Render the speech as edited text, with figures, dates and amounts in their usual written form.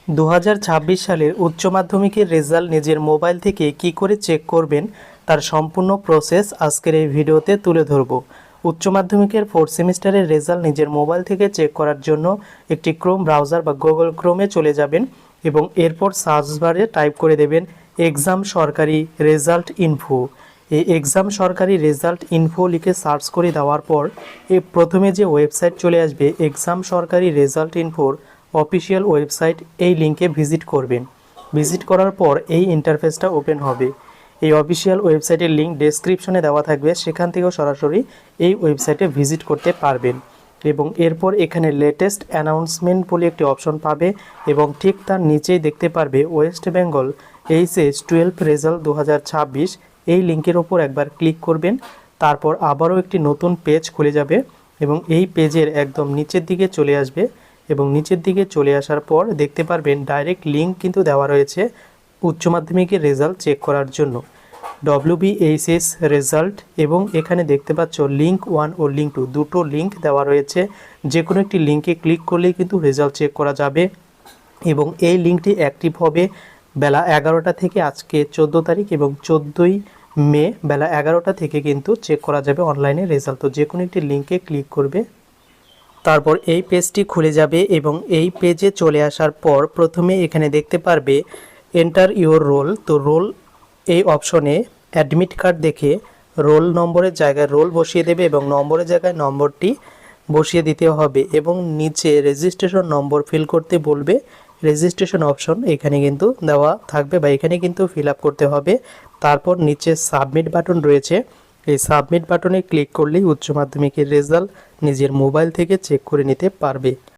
2026 সালের উচ্চ মাধ্যমিকের রেজাল্ট নিজের মোবাইল থেকে কি করে চেক করবেন তার সম্পূর্ণ প্রসেস আজকের এই ভিডিওতে তুলে ধরব। উচ্চ মাধ্যমিকের 4th সেমিস্টারের রেজাল্ট নিজের মোবাইল থেকে চেক করার জন্য একটি ক্রোম ব্রাউজার বা গুগল ক্রোমে চলে যাবেন এবং এরপর সার্চ বারে টাইপ করে দেবেন এক্সাম সরকারি রেজাল্ট ইনফো। এই এক্সাম সরকারি রেজাল্ট ইনফো লিখে সার্চ করে দেওয়ার পর প্রথমে যে ওয়েবসাইট চলে আসবে এক্সাম সরকারি রেজাল্ট ইনফোর অফিসিয়াল ওয়েবসাইট, এই লিঙ্কে ভিজিট করবেন। ভিজিট করার পর এই ইন্টারফেসটা ওপেন হবে। এই অফিসিয়াল ওয়েবসাইটের লিঙ্ক ডেসক্রিপশনে দেওয়া থাকবে, সেখান থেকেও সরাসরি এই ওয়েবসাইটে ভিজিট করতে পারবেন। এবং এরপর এখানে লেটেস্ট অ্যানাউন্সমেন্ট বলে একটি অপশন পাবে এবং ঠিক তার নিচেই দেখতে পারবে ওয়েস্ট বেঙ্গল HS-12 রেজাল্ট 2026। এই লিঙ্কের ওপর একবার ক্লিক করবেন, তারপর আবারও একটি নতুন পেজ খুলে যাবে এবং এই পেজের একদম নিচের দিকে চলে আসবে এবং নিচের দিকে চলে আসার পর দেখতে পারবেন ডাইরেক্ট লিঙ্ক কিন্তু দেওয়া রয়েছে উচ্চ মাধ্যমিকের রেজাল্ট চেক করার জন্য, WBHS রেজাল্ট। এবং এখানে দেখতে পাচ্ছ লিঙ্ক 1 ও লিঙ্ক 2 দুটো লিঙ্ক দেওয়া রয়েছে। যে কোনো একটি লিঙ্কে ক্লিক করলেই কিন্তু রেজাল্ট চেক করা যাবে এবং এই লিঙ্কটি অ্যাক্টিভ হবে বেলা 11টা থেকে, আজকে 14 তারিখ এবং 14ই মে বেলা 11টা থেকে কিন্তু চেক করা যাবে অনলাইনে রেজাল্ট। তো যে কোনো একটি লিঙ্কে ক্লিক করবে, তারপর এই পেজটি খুলে যাবে এবং এই পেজে চলে আসার পর প্রথমে এখানে দেখতে পারবে এন্টার ইওর রোল। তো রোল এই অপশনে অ্যাডমিট কার্ড দেখে রোল নম্বরের জায়গায় রোল বসিয়ে দেবে এবং নম্বরের জায়গায় নম্বরটি বসিয়ে দিতে হবে এবং নিচে রেজিস্ট্রেশন নম্বর ফিল করতে বলবে। রেজিস্ট্রেশন অপশন এখানে কিন্তু দেওয়া থাকবে বা এখানে কিন্তু ফিল আপ করতে হবে। তারপর নিচে সাবমিট বাটন রয়েছে, এই সাবমিট বাটনে ক্লিক করলেই উচ্চ মাধ্যমিকের রেজাল্ট নিজের মোবাইল থেকে চেক করে নিতে পারবে।